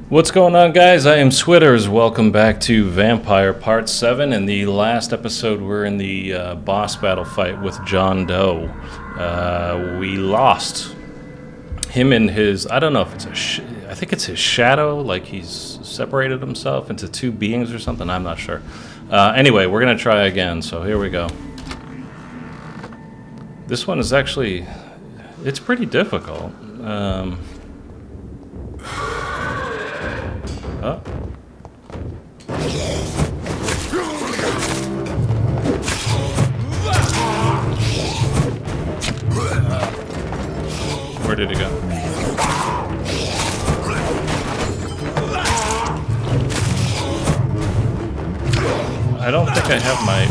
What's going on, guys? I am Switters. Welcome back to Vampyr Part 7. In the last episode, we're in the boss battle fight with John Doe. We lost him and his, I don't know if it's I think it's his shadow, like he's separated himself into two beings or something. I'm not sure. Anyway, we're going to try again, so here we go. This one is actually, it's pretty difficult. Oh. Where did he go? I don't think I have my...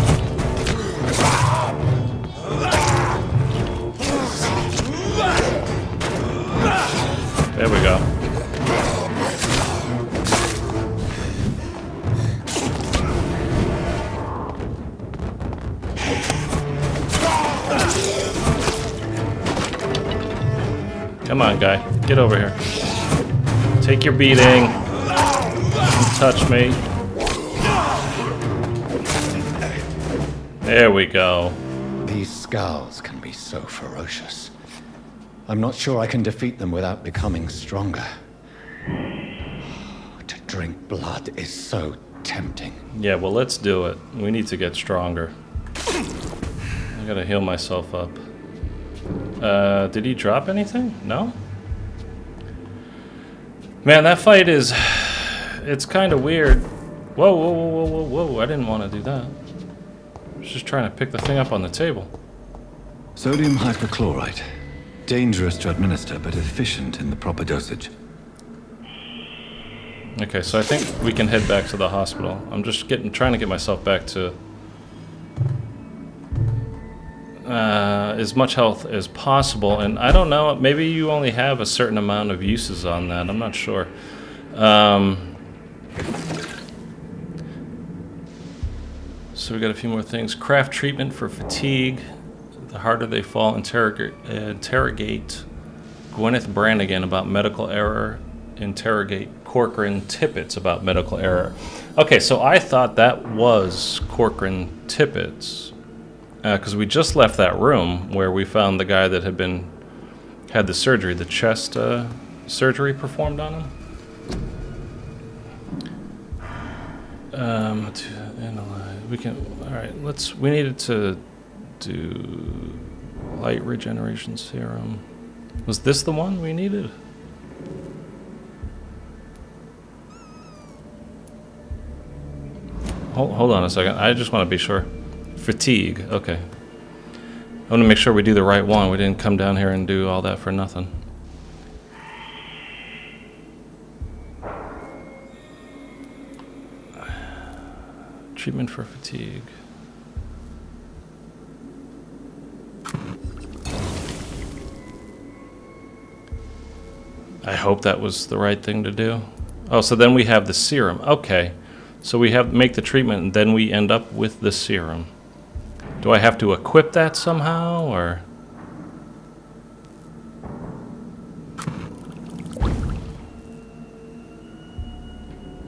There we go. Come on, guy. Get over here. Take your beating. Don't touch me. There we go. These scowls can be so ferocious. I'm not sure I can defeat them without becoming stronger. To drink blood is so tempting. Yeah, well, let's do it. We need to get stronger. I gotta heal myself up. Did he drop anything? No? Man, that fight is... It's kind of weird. Whoa, whoa, whoa, whoa, whoa, whoa. I didn't want to do that. I was just trying to pick the thing up on the table. Sodium hypochlorite. Dangerous to administer, but efficient in the proper dosage. Okay, so I think we can head back to the hospital. I'm just trying to get myself back to... as much health as possible, and I don't know, maybe you only have a certain amount of uses on that, I'm not sure. So we got a few more things. Craft treatment for fatigue. The harder they fall, interrogate Gwyneth Brannigan about medical error. Interrogate Corcoran Tippett about medical error. Okay, so I thought that was Corcoran Tippett's. Because we just left that room where we found the guy that had the surgery, the chest surgery performed on him. To analyze, we can. All right, we needed to do light regeneration serum. Was this the one we needed? Hold on a second. I just want to be sure. Fatigue, okay. I want to make sure we do the right one. We didn't come down here and do all that for nothing. Treatment for fatigue. I hope that was the right thing to do. Oh, so then we have the serum. Okay. So we make the treatment and then we end up with the serum. Do I have to equip that somehow, or?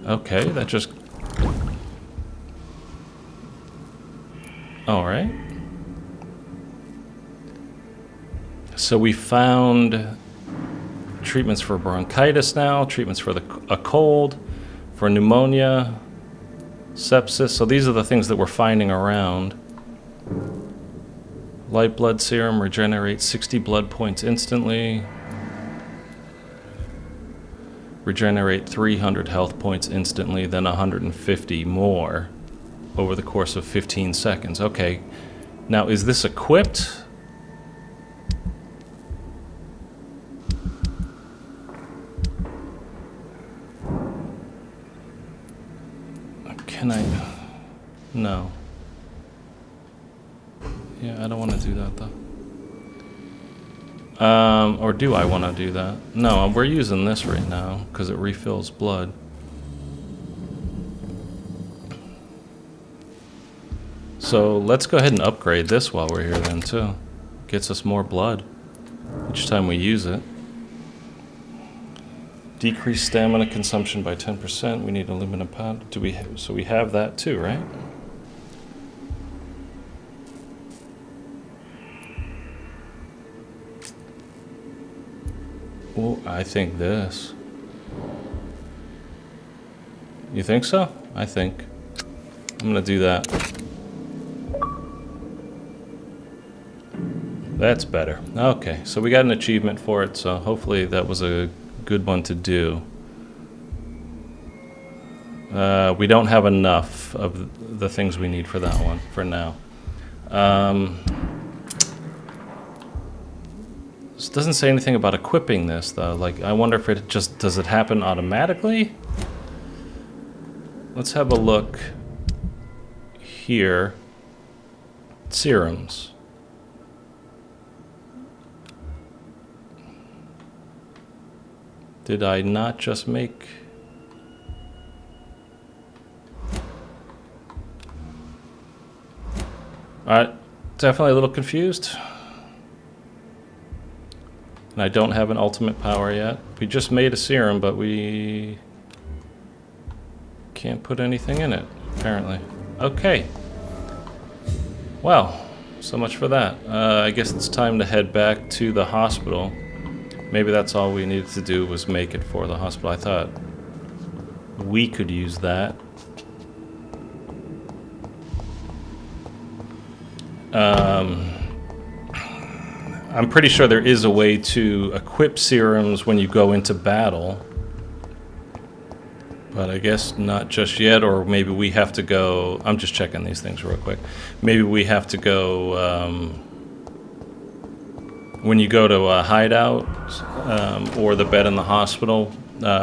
Okay, that just... All right. So we found treatments for bronchitis now, treatments for a cold, for pneumonia, sepsis. So these are the things that we're finding around. Light blood serum regenerates 60 blood points instantly. Regenerate 300 health points instantly, then 150 more over the course of 15 seconds. Okay, now is this equipped? Can I? No. Yeah, I don't want to do that though. Or do I want to do that? No, we're using this right now because it refills blood. So let's go ahead and upgrade this while we're here then too. Gets us more blood each time we use it. Decrease stamina consumption by 10%. We need aluminum powder. So we have that too, right? Oh, I think this. You think so? I think. I'm gonna do that. That's better. Okay, so we got an achievement for it, so hopefully that was a good one to do. We don't have enough of the things we need for that one for now. This doesn't say anything about equipping this though. Like, I wonder if it just, does it happen automatically? Let's have a look here. Serums. Did I not just make... Alright, definitely a little confused. And I don't have an ultimate power yet. We just made a serum, but we can't put anything in it, apparently. Okay. Well, so much for that. I guess it's time to head back to the hospital. Maybe that's all we needed to do was make it for the hospital. I thought we could use that. I'm pretty sure there is a way to equip serums when you go into battle. But I guess not just yet, or maybe we have to go... I'm just checking these things real quick. Maybe we have to go... when you go to a hideout or the bed in the hospital,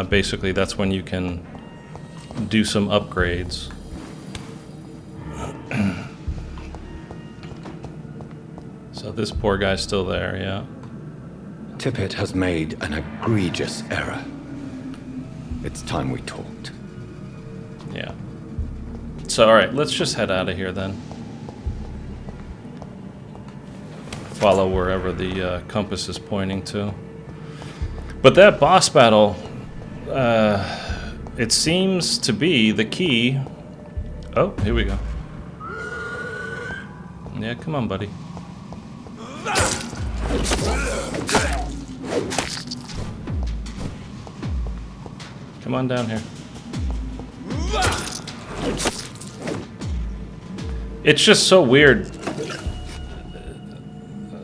basically that's when you can do some upgrades. So this poor guy's still there, yeah. Tippett has made an egregious error. It's time we talked. Yeah. So, alright, let's just head out of here then. Follow wherever the compass is pointing to. But that boss battle, it seems to be the key. Oh, here we go. Yeah, come on, buddy. Come on down here. It's just so weird.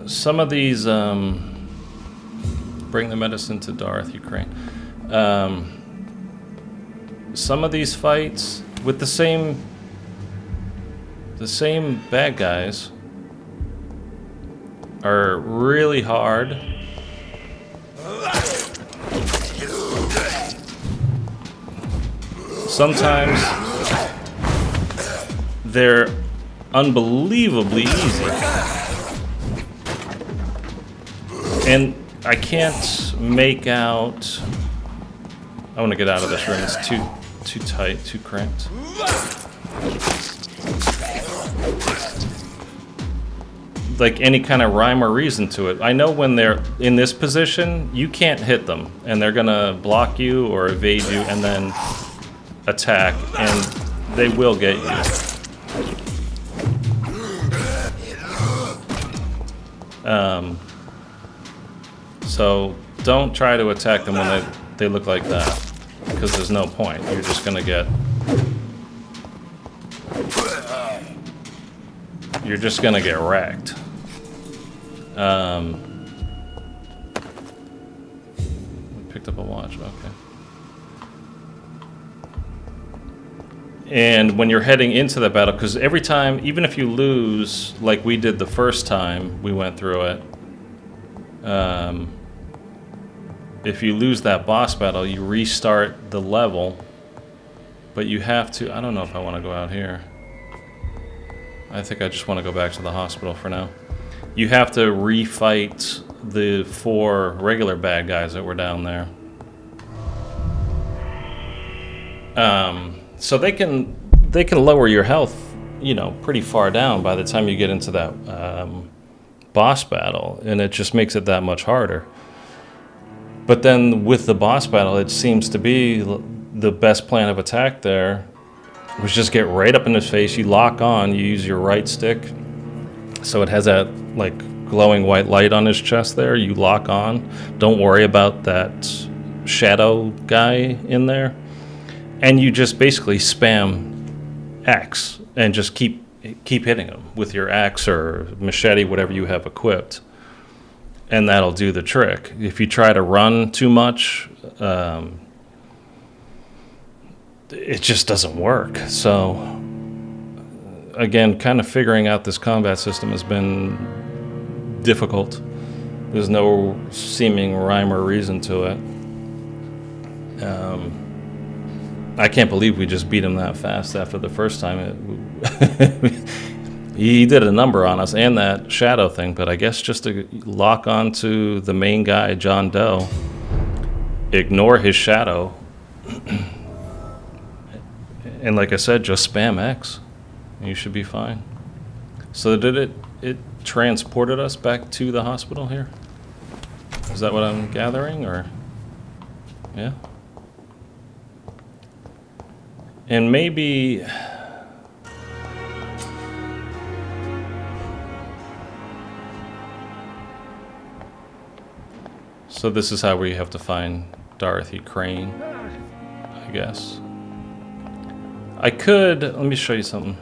Some of these, bring the medicine to Darth, Ukraine. Some of these fights with the same bad guys are really hard. Sometimes they're unbelievably easy. And I can't make out... I want to get out of this room. It's too tight, too cramped. Like any kind of rhyme or reason to it. I know when they're in this position, you can't hit them. And they're going to block you or evade you and then attack. And they will get you. So don't try to attack them when they look like that, because there's no point. You're just gonna get wrecked. We picked up a watch. Okay. And when you're heading into the battle, because every time, even if you lose, like we did the first time we went through it, if you lose that boss battle, you restart the level, but you have to... I don't know if I want to go out here. I think I just want to go back to the hospital for now. You have to refight the 4 regular bad guys that were down there. So they can lower your health, you know, pretty far down by the time you get into that boss battle, and it just makes it that much harder. But then with the boss battle, it seems to be the best plan of attack there was just get right up in his face. You lock on, you use your right stick. So it has that like glowing white light on his chest there. You lock on. Don't worry about that shadow guy in there. And you just basically spam X and just keep hitting him with your axe or machete, whatever you have equipped. And that'll do the trick. If you try to run too much, it just doesn't work. So, again, kind of figuring out this combat system has been difficult. There's no seeming rhyme or reason to it. I can't believe we just beat him that fast after the first time. He did a number on us and that shadow thing, but I guess just to lock on to the main guy, John Doe, ignore his shadow, and like I said, just spam X, and you should be fine. So did it transported us back to the hospital here? Is that what I'm gathering, or? Yeah. And maybe... So this is how we have to find Dorothy Crane, I guess. I could... Let me show you something.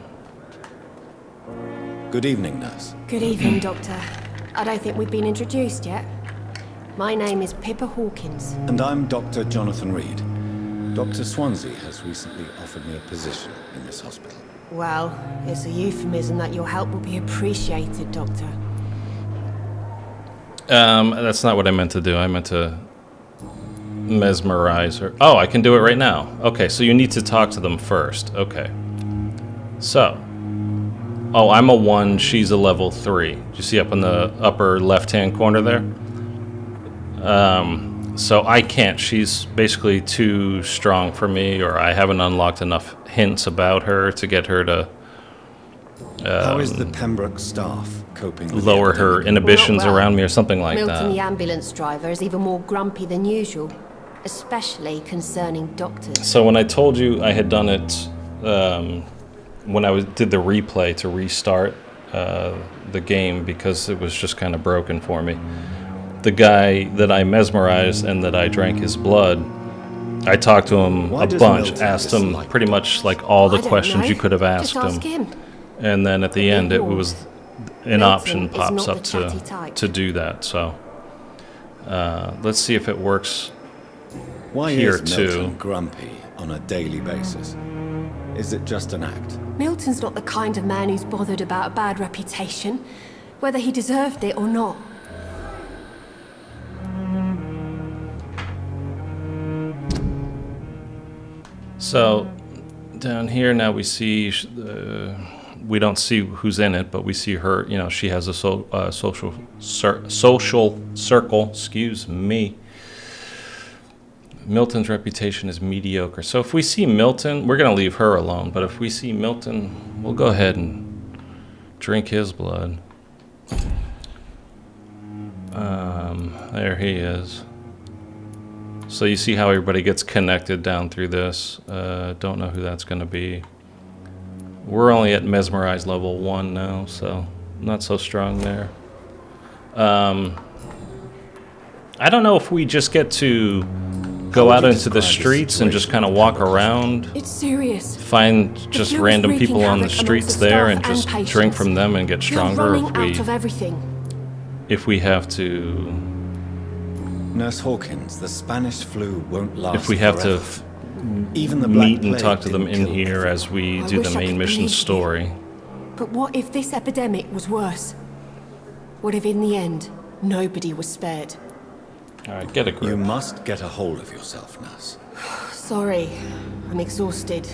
Good evening, nurse. Good evening, Doctor. I don't think we've been introduced yet. My name is Pippa Hawkins. And I'm Dr. Jonathan Reed. Dr. Swansea has recently offered me a position in this hospital. Well, it's a euphemism that your help will be appreciated, Doctor. That's not what I meant to do. I meant to mesmerize her. Oh, I can do it right now. Okay, so you need to talk to them first. Okay. So. Oh, I'm a 1, she's a level 3. Do you see up in the upper left-hand corner there? So I can't. She's basically too strong for me, or I haven't unlocked enough hints about her to get her to How is the Pembroke staff coping with lower her inhibitions Well, around me or something like Milton, the that. ambulance driver, is even more grumpy than usual, especially concerning doctors. So when I told you I had done it, when I did the replay to restart the game because it was just kind of broken for me, the guy that I mesmerized and that I drank his blood, I talked to him Why a does bunch, Milton asked him dislike pretty much like all the I don't questions know. you could have asked Just ask him. and then at the end it was an Milton option is pops not up the chatty type. to do that. So let's see if it works. Why here is Milton too. grumpy on a daily basis? Is it just an act? Milton's not the kind of man who's bothered about a bad reputation, whether he deserved it or not. So down here now we see we don't see who's in it, but we see her. You know, she has a social circle. Excuse me. Milton's reputation is mediocre. So if we see Milton, we're gonna leave her alone. But if we see Milton, we'll go ahead and drink his blood. There he is. So you see how everybody gets connected down through this. Don't know who that's going to be. We're only at mesmerized level 1 now, so not so strong there. I don't know if we just get to go out into the streets and just kind of walk around, It's serious. find just flu is random wreaking people on the havoc amongst streets the there staff and just and drink patients. from them and get You're stronger. running If out of everything. if we have to, Nurse Hawkins, the Spanish flu won't last if we have to forever. Even the Black meet and Plague talk to them didn't in kill here everyone. as we I do wish the I main could mission believe you. story. But what if this epidemic was worse? What if in the end, nobody was spared? All right, get a grip. You must get a hold of yourself, nurse. Sorry, I'm exhausted.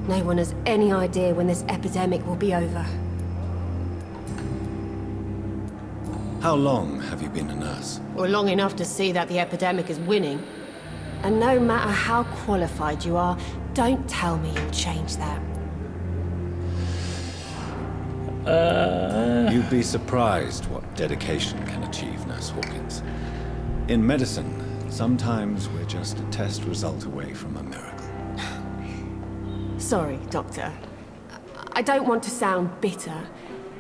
No one has any idea when this epidemic will be over. How long have you been a nurse? Well, long enough to see that the epidemic is winning. And no matter how qualified you are, don't tell me you'll change that. You'd be surprised what dedication can achieve, Nurse Hawkins. In medicine, Sometimes we're just a test result away from a miracle. Sorry, Doctor. I don't want to sound bitter,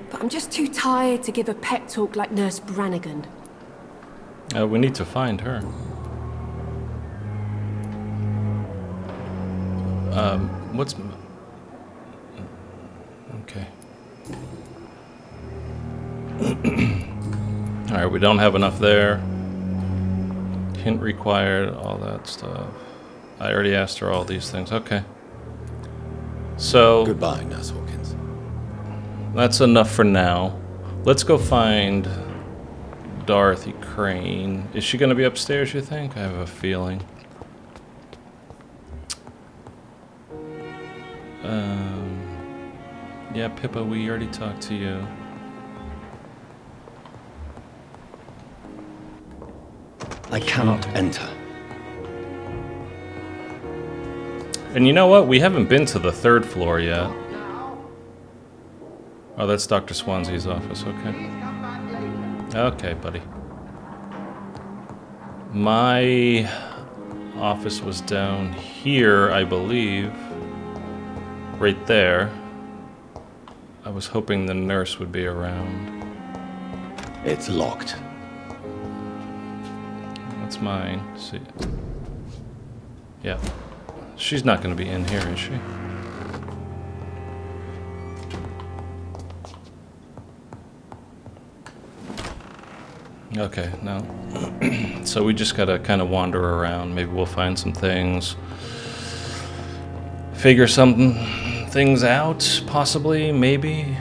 but I'm just too tired to give a pep talk like Nurse Brannigan. We need to find her. What's... Okay. Alright, we don't have enough there. Hint required, all that stuff. I already asked her all these things. Okay. So... Goodbye, Nurse Hawkins. That's enough for now. Let's go find Dorothy Crane. Is she going to be upstairs, you think? I have a feeling. Yeah, Pippa, we already talked to you. I cannot enter. And you know what? We haven't been to the 3rd floor yet. Oh, that's Dr. Swansea's office. Okay. Okay, buddy. My office was down here, I believe. Right there. I was hoping the nurse would be around. It's locked. That's mine. See. Yeah. She's not going to be in here, is she? Okay, no. So we just gotta kind of wander around. Maybe we'll find some things. Figure some things out, possibly, maybe.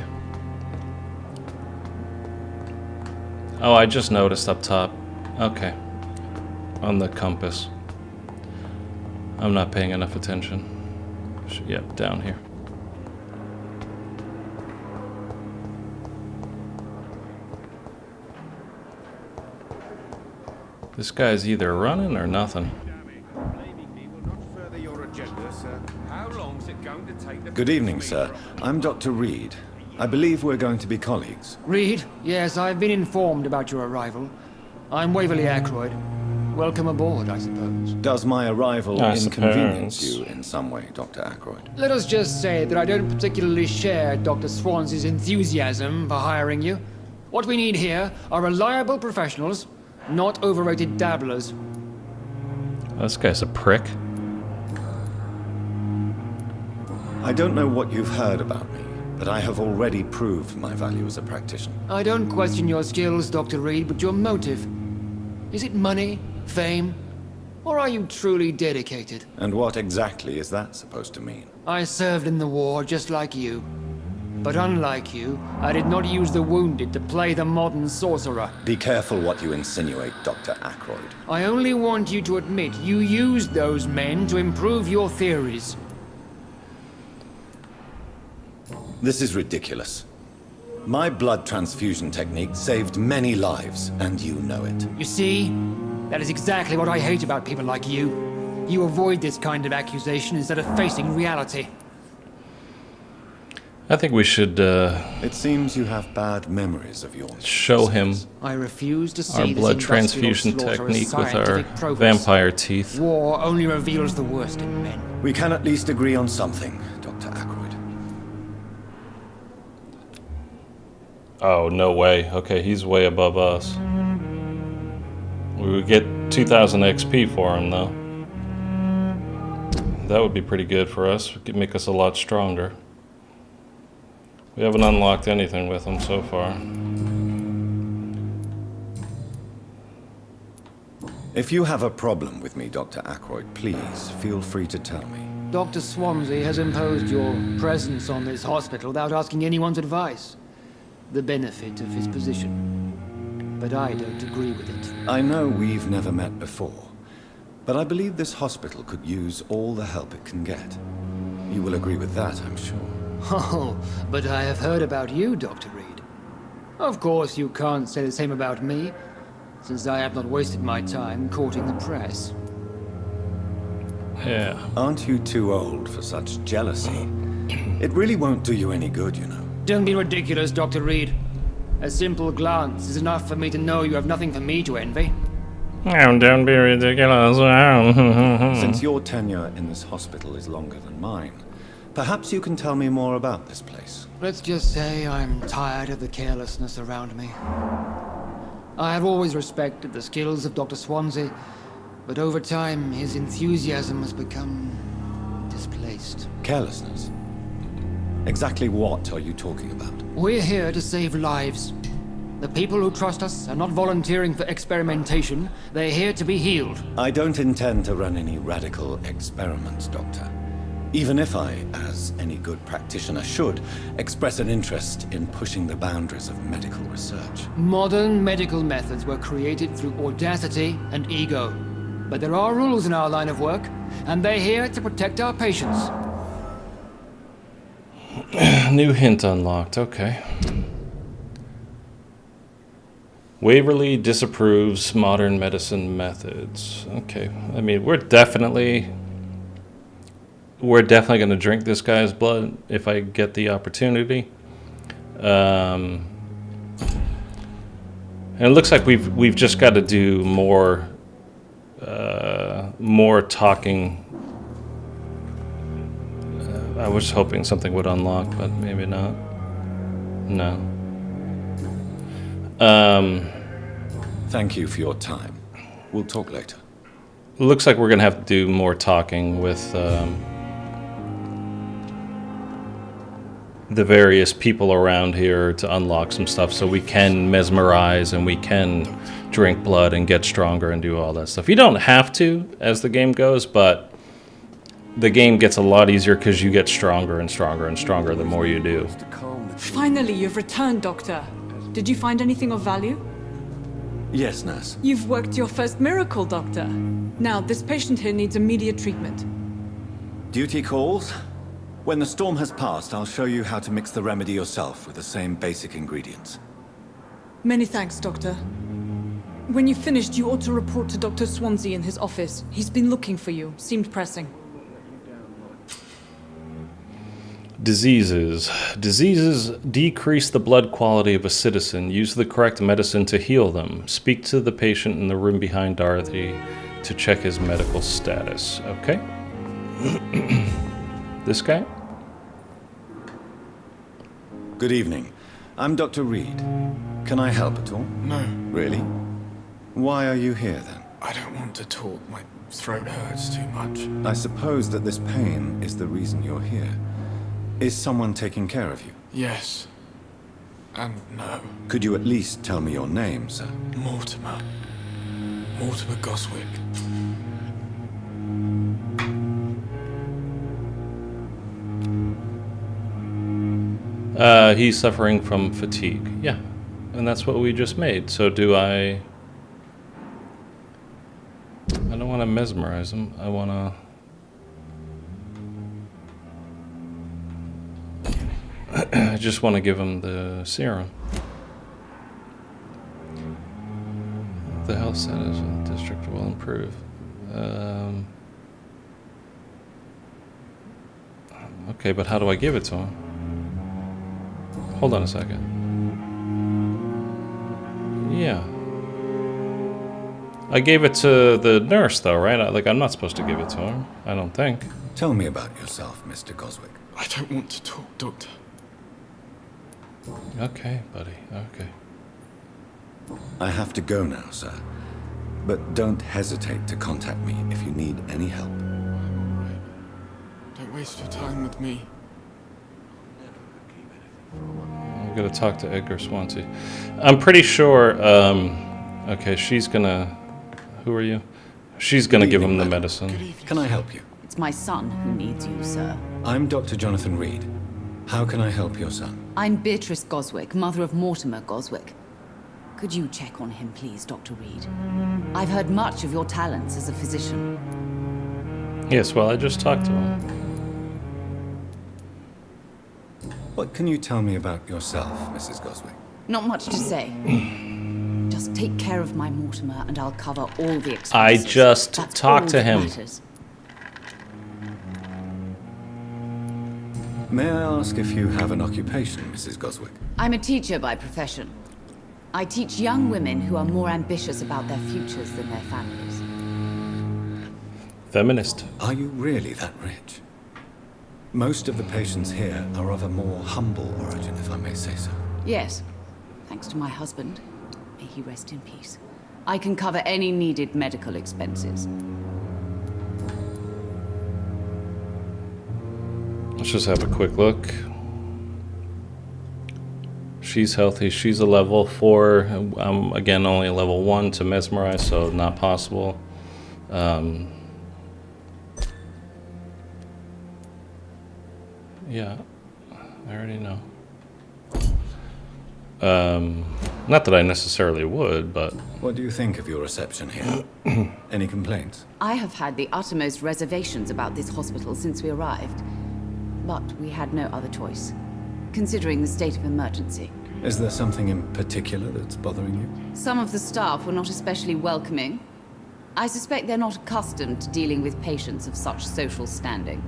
Oh, I just noticed up top. Okay. On the compass. I'm not paying enough attention. Yep, down here. This guy's either running or nothing. Good evening, sir. I'm Dr. Reed. I believe we're going to be colleagues. Reed? Yes, I've been informed about your arrival. I'm Waverly Ackroyd. Welcome aboard, I suppose. Does my arrival I inconvenience suppose. you in some way, Dr. Ackroyd? Let us just say that I don't particularly share Dr. Swansea's enthusiasm for hiring you. What we need here are reliable professionals, not overrated dabblers. This guy's a prick. I don't know what you've heard about me, but I have already proved my value as a practitioner. I don't question your skills, Dr. Reed, but your motive. Is it money, fame, or are you truly dedicated? And what exactly is that supposed to mean? I served in the war just like you. But unlike you, I did not use the wounded to play the modern sorcerer. Be careful what you insinuate, Dr. Ackroyd. I only want you to admit you used those men to improve your theories. This is ridiculous. My blood transfusion technique saved many lives, and you know it. You see? That is exactly what I hate about people like you. You avoid this kind of accusation instead of facing reality. I think we should It seems you have bad memories of your show him I refuse to see our this blood industrial transfusion slaughter as technique with our scientific progress. vampire teeth. War only reveals the worst in men. We can at least agree on something, Dr. Ackroyd. Oh, no way. Okay, he's way above us. We would get 2,000 XP for him, though. That would be pretty good for us. It could make us a lot stronger. We haven't unlocked anything with him so far. If you have a problem with me, Dr. Ackroyd, please feel free to tell me. Dr. Swansea has imposed your presence on this hospital without asking anyone's advice. The benefit of his position. But I don't agree with it. I know we've never met before, but I believe this hospital could use all the help it can get. You will agree with that, I'm sure. Oh, but I have heard about you, Dr. Reed. Of course, you can't say the same about me, since I have not wasted my time courting the press. Yeah. Aren't you too old for such jealousy? It really won't do you any good, you know. Don't be ridiculous, Dr. Reed. A simple glance is enough for me to know you have nothing for me to envy. Oh, don't be ridiculous. Since your tenure in this hospital is longer than mine, perhaps you can tell me more about this place. Let's just say I'm tired of the carelessness around me. I have always respected the skills of Dr. Swansea, but over time his enthusiasm has become displaced. Carelessness? Exactly what are you talking about? We're here to save lives. The people who trust us are not volunteering for experimentation. They're here to be healed. I don't intend to run any radical experiments, Doctor. Even if I, as any good practitioner should, express an interest in pushing the boundaries of medical research. Modern medical methods were created through audacity and ego. But there are rules in our line of work, and they're here to protect our patients. New hint unlocked, okay. Waverly disapproves modern medicine methods. Okay, I mean, we're definitely going to drink this guy's blood if I get the opportunity. And it looks like we've just got to do more talking. I was hoping something would unlock, but maybe not. No. Thank you for your time. We'll talk later. Looks like we're gonna have to do more talking with the various people around here to unlock some stuff, so we can mesmerize and we can drink blood and get stronger and do all that stuff. You don't have to as the game goes, but the game gets a lot easier because you get stronger and stronger and stronger the more you do. Finally, you've returned, Doctor. Did you find anything of value? Yes, nurse. You've worked your first miracle, Doctor. Now, this patient here needs immediate treatment. Duty calls. When the storm has passed, I'll show you how to mix the remedy yourself with the same basic ingredients. Many thanks, Doctor. When you've finished, you ought to report to Dr. Swansea in his office. He's been looking for you. Seemed pressing. Diseases. Diseases decrease the blood quality of a citizen. Use the correct medicine to heal them. Speak to the patient in the room behind Dorothy to check his medical status. Okay. This guy? Good evening. I'm Dr. Reed. Can I help at all? No, Really? Why are you here then? I don't want to talk. My throat hurts too much. I suppose that this pain is the reason you're here. Is someone taking care of you? Yes. And no. Could you at least tell me your name, sir? Mortimer. Mortimer Goswick. He's suffering from fatigue. Yeah. And that's what we just made. So do I don't want to mesmerize him. I want to... I just want to give him the serum. The health status of the district will improve. Okay, but how do I give it to him? Hold on a second. Yeah. I gave it to the nurse, though, right? I'm not supposed to give it to him. I don't think. Tell me about yourself, Mr. Goswick. I don't want to talk, Doctor. Okay, buddy. Okay. I have to go now, sir. But don't hesitate to contact me if you need any help. Right. Don't waste your time with me. I'm gonna talk to Edgar Swansea. I'm pretty sure. Okay, she's gonna. Who are you? She's gonna give him the medicine. Can I help you? It's my son who needs you, sir. I'm Dr. Jonathan Reed. How can I help your son? I'm Beatrice Goswick, mother of Mortimer Goswick. Could you check on him, please, Dr. Reed? I've heard much of your talents as a physician. Yes, well, I just talked to him. What can you tell me about yourself, Mrs. Goswick? Not much to say. Just take care of my Mortimer and I'll cover all the expenses. I just That's talked all to that him. matters. May I ask if you have an occupation, Mrs. Goswick? I'm a teacher by profession. I teach young women who are more ambitious about their futures than their families. Feminist. Are you really that rich? Most of the patients here are of a more humble origin, if I may say so. Yes, thanks to my husband. May he rest in peace. I can cover any needed medical expenses. Let's just have a quick look. She's healthy. She's a level 4. Again, only a level 1 to mesmerize, so not possible. Yeah, I already know. Not that I necessarily would, but... What do you think of your reception here? Any complaints? I have had the uttermost reservations about this hospital since we arrived. But we had no other choice, considering the state of emergency. Is there something in particular that's bothering you? Some of the staff were not especially welcoming. I suspect they're not accustomed to dealing with patients of such social standing.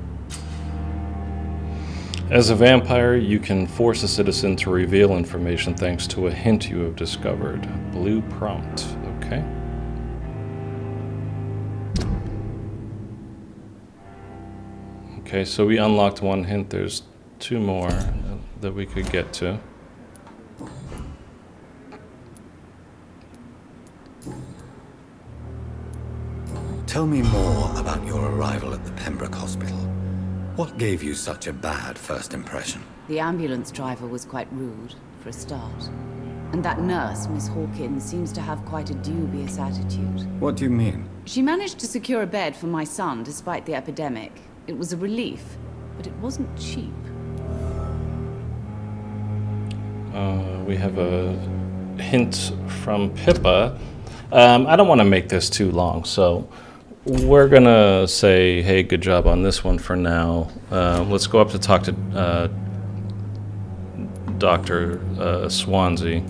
As a vampire, you can force a citizen to reveal information thanks to a hint you have discovered. Blue prompt, okay. Okay, so we unlocked one hint. There's 2 more that we could get to. Tell me more about your arrival at the Pembroke Hospital. What gave you such a bad first impression? The ambulance driver was quite rude, for a start. And that nurse, Miss Hawkins, seems to have quite a dubious attitude. What do you mean? She managed to secure a bed for my son despite the epidemic. It was a relief, but it wasn't cheap. We have a hint from Pippa. I don't want to make this too long, so we're gonna say, hey, good job on this one for now. Let's go up to talk to Dr. Swansea.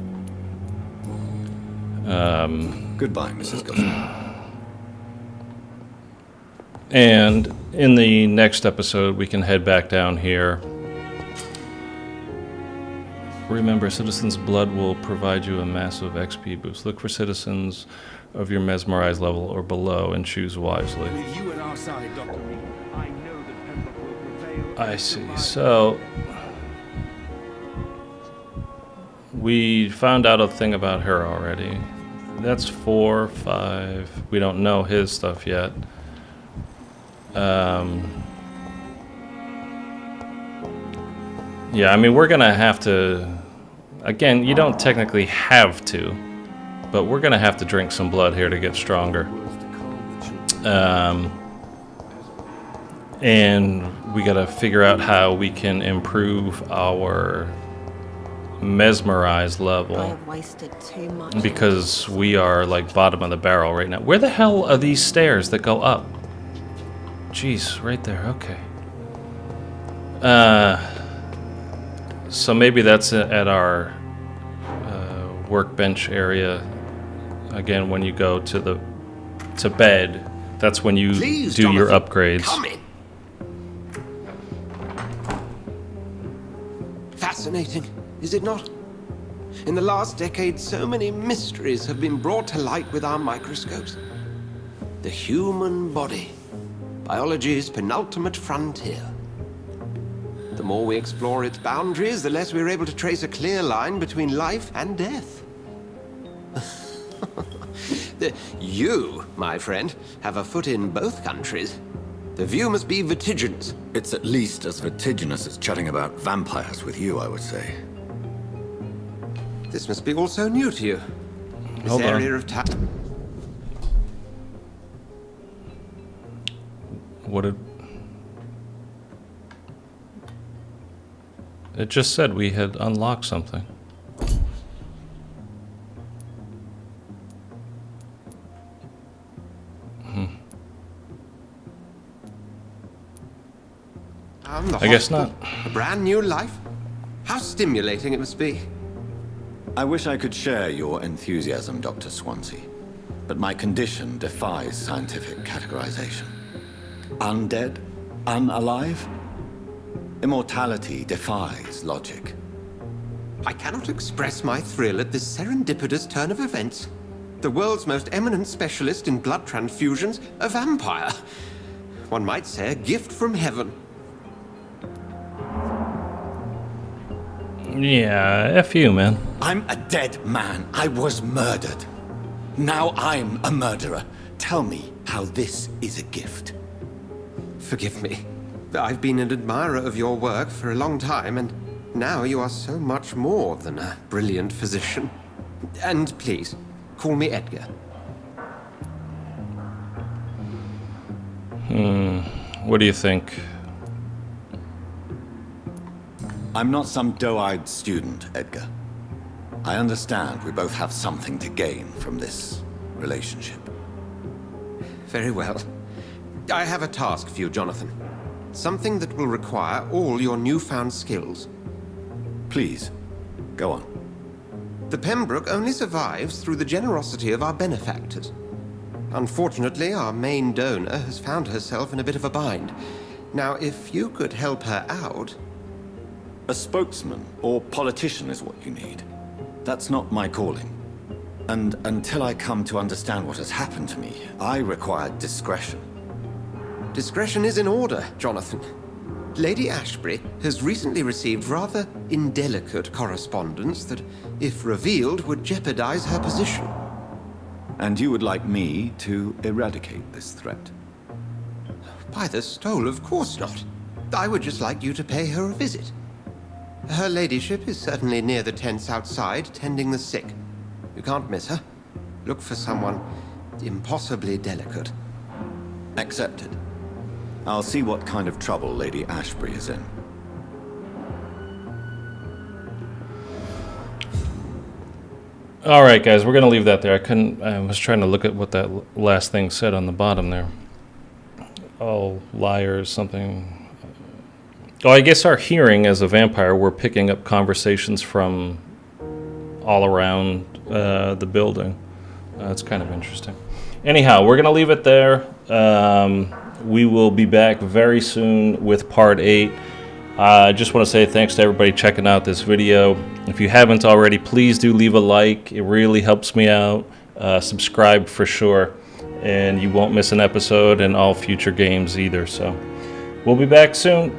Goodbye, Mrs. Gosling. And in the next episode, we can head back down here. Remember, Citizen's Blood will provide you a massive XP boost. Look for citizens of your mesmerized level or below and choose wisely. With you at our side, Dr. Reed, I know that Pembroke will prevail. I see. So we found out a thing about her already. That's 4, 5. We don't know his stuff yet. Yeah, I mean, we're gonna have to, again, you don't technically have to, but we're gonna have to drink some blood here to get stronger. And we gotta figure out how we can improve our mesmerized I level, have wasted too much. because we are like bottom of the barrel right now. Where the hell are these stairs that go up? Jeez, right there, okay. So maybe that's at our workbench area. Again, when you go to bed, that's when you Please, do your Jonathan, upgrades. come in. Fascinating, is it not? In the last decade, so many mysteries have been brought to light with our microscopes. The human body, biology's penultimate frontier. The more we explore its boundaries, the less we're able to trace a clear line between life and death. You, my friend, have a foot in both countries. The view must be vertiginous. It's at least as vertiginous as chatting about vampires with you, I would say. This must be all so new to you. This Hold on. area of time. What did... It just said we had unlocked something. I guess not. A brand new life? How stimulating it must be. I wish I could share your enthusiasm, Dr. Swansea, but my condition defies scientific categorization. Undead? Unalive? Immortality defies logic. I cannot express my thrill at this serendipitous turn of events. The world's most eminent specialist in blood transfusions, a vampire. One might say a gift from heaven. Yeah, F you, man. I'm a dead man. I was murdered. Now I'm a murderer. Tell me how this is a gift. Forgive me. I've been an admirer of your work for a long time, and now you are so much more than a brilliant physician. And please, call me Edgar. What do you think? I'm not some doe-eyed student, Edgar. I understand we both have something to gain from this relationship. Very well. I have a task for you, Jonathan. Something that will require all your newfound skills. Please, go on. The Pembroke only survives through the generosity of our benefactors. Unfortunately, our main donor has found herself in a bit of a bind. Now, if you could help her out... A spokesman or politician is what you need. That's not my calling. And until I come to understand what has happened to me, I require discretion. Discretion is in order, Jonathan. Lady Ashbury has recently received rather indelicate correspondence that, if revealed, would jeopardize her position. And you would like me to eradicate this threat? By the stole, of course not. I would just like you to pay her a visit. Her ladyship is certainly near the tents outside, tending the sick. You can't miss her. Look for someone impossibly delicate. Accepted. I'll see what kind of trouble Lady Ashbury is in. All right, guys, we're gonna leave that there. I was trying to look at what that last thing said on the bottom there. Oh, liars, something. Oh, I guess our hearing as a vampire, we're picking up conversations from all around the building. It's kind of interesting. Anyhow, we're gonna leave it there. We will be back very soon with part 8. I just want to say thanks to everybody checking out this video. If you haven't already, please do leave a like. It really helps me out. Subscribe for sure. And you won't miss an episode and all future games either. So we'll be back soon.